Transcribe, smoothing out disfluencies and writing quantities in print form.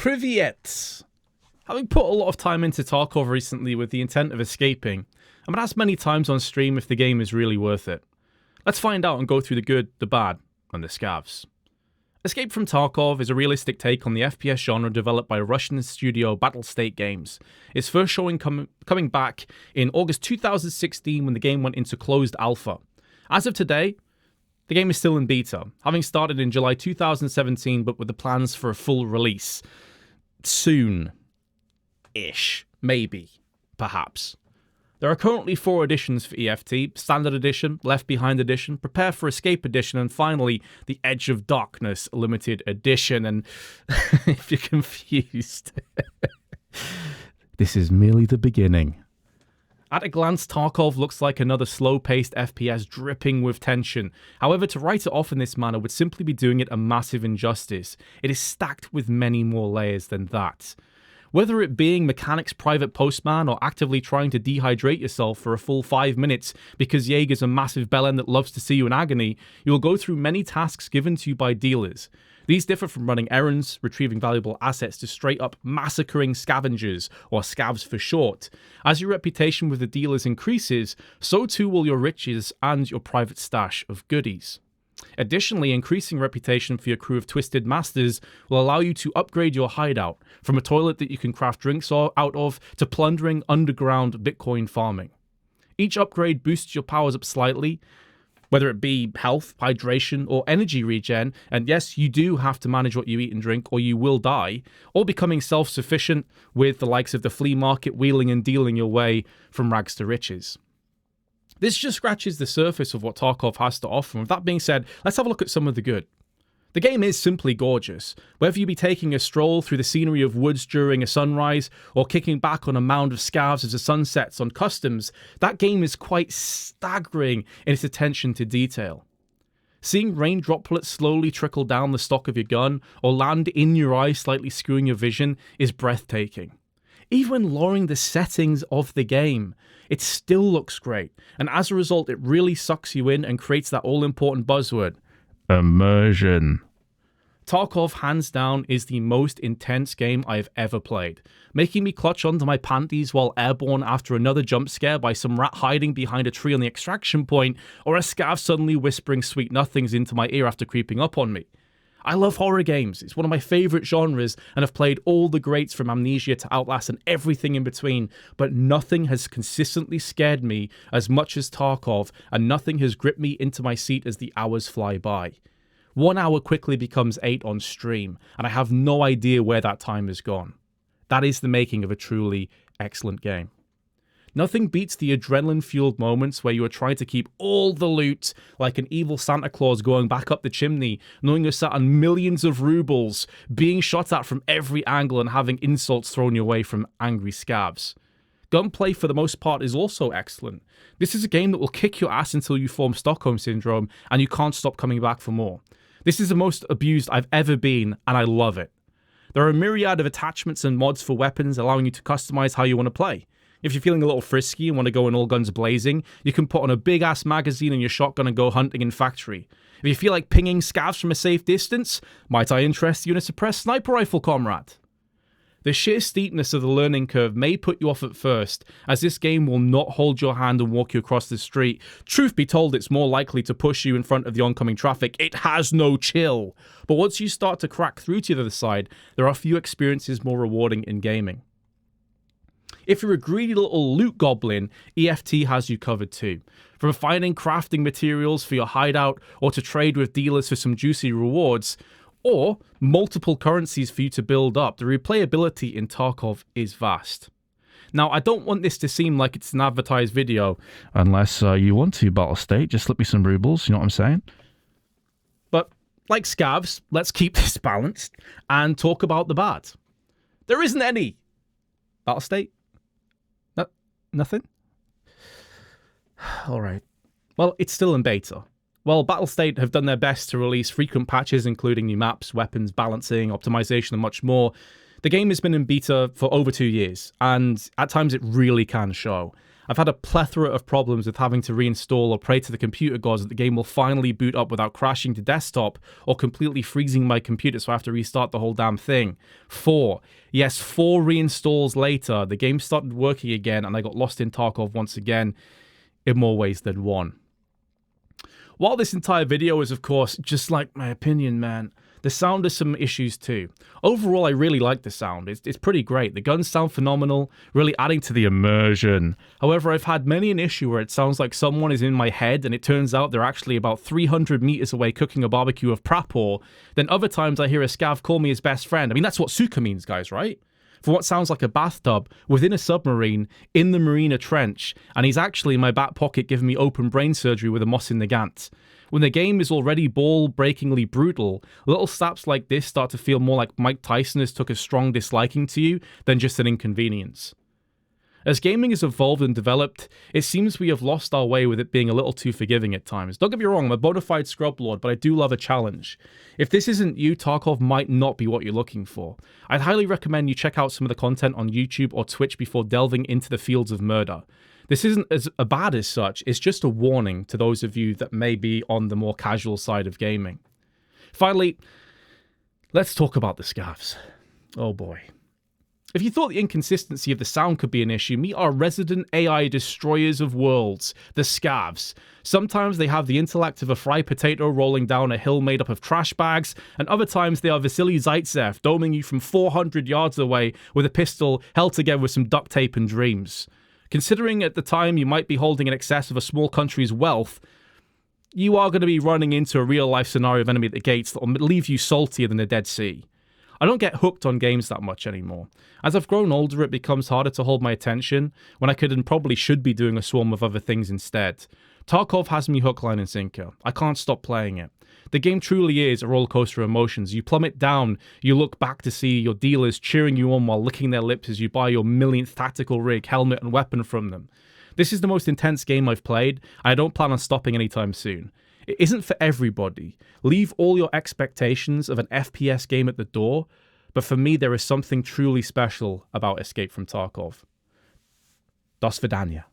Privyet! Having put a lot of time into Tarkov recently with the intent of escaping, I'm asked many times on stream if the game is really worth it. Let's find out and go through the good, the bad, and the scavs. Escape from Tarkov is a realistic take on the FPS genre developed by Russian studio Battlestate Games. Its first showing coming back in August 2016 when the game went into closed alpha. As of today, the game is still in beta, having started in July 2017 but with the plans for a full release. Soon-ish. Maybe. Perhaps. There are currently 4 editions for EFT: Standard Edition, Left Behind Edition, Prepare for Escape Edition, and finally, the Edge of Darkness Limited Edition. And if you're confused, this is merely the beginning. At a glance, Tarkov looks like another slow-paced FPS dripping with tension. However, to write it off in this manner would simply be doing it a massive injustice. It is stacked with many more layers than that. Whether it being mechanics private postman or actively trying to dehydrate yourself for a full 5 minutes because Jaeger's a massive bellend that loves to see you in agony, you will go through many tasks given to you by dealers. These differ from running errands, retrieving valuable assets, to straight up massacring scavengers, or Scavs for short. As your reputation with the dealers increases, so too will your riches and your private stash of goodies. Additionally, increasing reputation for your crew of twisted masters will allow you to upgrade your hideout, from a toilet that you can craft drinks out of to plundering underground Bitcoin farming. Each upgrade boosts your powers up slightly, whether it be health, hydration, or energy regen, and yes, you do have to manage what you eat and drink or you will die, or becoming self-sufficient with the likes of the flea market, wheeling and dealing your way from rags to riches. This just scratches the surface of what Tarkov has to offer, and with that being said, let's have a look at some of the good. The game is simply gorgeous. Whether you be taking a stroll through the scenery of woods during a sunrise, or kicking back on a mound of scavs as the sun sets on customs, that game is quite staggering in its attention to detail. Seeing rain droplets slowly trickle down the stock of your gun, or land in your eye slightly skewing your vision, is breathtaking. Even when lowering the settings of the game, it still looks great, and as a result it really sucks you in and creates that all-important buzzword: immersion. Tarkov, hands down, is the most intense game I have ever played, making me clutch onto my panties while airborne after another jump scare by some rat hiding behind a tree on the extraction point, or a scav suddenly whispering sweet nothings into my ear after creeping up on me. I love horror games, it's one of my favourite genres, and I've played all the greats from Amnesia to Outlast and everything in between, but nothing has consistently scared me as much as Tarkov, and nothing has gripped me into my seat as the hours fly by. 1 hour quickly becomes 8 on stream, and I have no idea where that time has gone. That is the making of a truly excellent game. Nothing beats the adrenaline-fueled moments where you are trying to keep all the loot, like an evil Santa Claus going back up the chimney, knowing you're sat on millions of rubles, being shot at from every angle and having insults thrown your way from angry scavs. Gunplay, for the most part, is also excellent. This is a game that will kick your ass until you form Stockholm Syndrome, and you can't stop coming back for more. This is the most abused I've ever been, and I love it. There are a myriad of attachments and mods for weapons, allowing you to customize how you want to play. If you're feeling a little frisky and want to go in all guns blazing, you can put on a big-ass magazine in your shotgun and go hunting in factory. If you feel like pinging scavs from a safe distance, might I interest you in a suppressed sniper rifle, comrade? The sheer steepness of the learning curve may put you off at first, as this game will not hold your hand and walk you across the street. Truth be told, it's more likely to push you in front of the oncoming traffic. It has no chill. But once you start to crack through to the other side, there are few experiences more rewarding in gaming. If you're a greedy little loot goblin, EFT has you covered too. From finding crafting materials for your hideout, or to trade with dealers for some juicy rewards, or multiple currencies for you to build up, the replayability in Tarkov is vast. Now, I don't want this to seem like it's an advertised video. Unless you want to, Battlestate, just slip me some rubles, you know what I'm saying? But, like scavs, let's keep this balanced and talk about the bad. There isn't any. Battlestate? Nothing? Alright. Well, it's still in beta. While Battlestate have done their best to release frequent patches including new maps, weapons, balancing, optimization and much more, the game has been in beta for over 2 years, and at times it really can show. I've had a plethora of problems with having to reinstall or pray to the computer gods that the game will finally boot up without crashing to desktop or completely freezing my computer so I have to restart the whole damn thing. 4 reinstalls later, the game started working again and I got lost in Tarkov once again, in more ways than one. While this entire video is, of course, just like my opinion, man, the sound has some issues too. Overall, I really like the sound. It's pretty great. The guns sound phenomenal, really adding to the immersion. However, I've had many an issue where it sounds like someone is in my head and it turns out they're actually about 300 meters away cooking a barbecue of prapor. Then other times I hear a scav call me his best friend. I mean, that's what Suka means, guys, right? For what sounds like a bathtub within a submarine in the Marina Trench, and he's actually in my back pocket giving me open brain surgery with a Moss in the Gant. When the game is already ball-breakingly brutal, little snaps like this start to feel more like Mike Tyson has took a strong disliking to you than just an inconvenience. As gaming has evolved and developed, it seems we have lost our way with it being a little too forgiving at times. Don't get me wrong, I'm a bona fide scrub lord, but I do love a challenge. If this isn't you, Tarkov might not be what you're looking for. I'd highly recommend you check out some of the content on YouTube or Twitch before delving into the fields of murder. This isn't as bad as such, it's just a warning to those of you that may be on the more casual side of gaming. Finally, let's talk about the Scavs. Oh boy. If you thought the inconsistency of the sound could be an issue, meet our resident AI destroyers of worlds, the Scavs. Sometimes they have the intellect of a fried potato rolling down a hill made up of trash bags, and other times they are Vasily Zaitsev, doming you from 400 yards away with a pistol held together with some duct tape and dreams. Considering at the time you might be holding in excess of a small country's wealth, you are going to be running into a real-life scenario of enemy at the gates that will leave you saltier than the Dead Sea. I don't get hooked on games that much anymore. As I've grown older, it becomes harder to hold my attention when I could and probably should be doing a swarm of other things instead. Tarkov has me hook, line, and sinker. I can't stop playing it. The game truly is a rollercoaster of emotions. You plummet down, you look back to see your dealers cheering you on while licking their lips as you buy your millionth tactical rig, helmet, and weapon from them. This is the most intense game I've played, and I don't plan on stopping anytime soon. It isn't for everybody. Leave all your expectations of an FPS game at the door, but for me there is something truly special about Escape from Tarkov. Dos Vidania.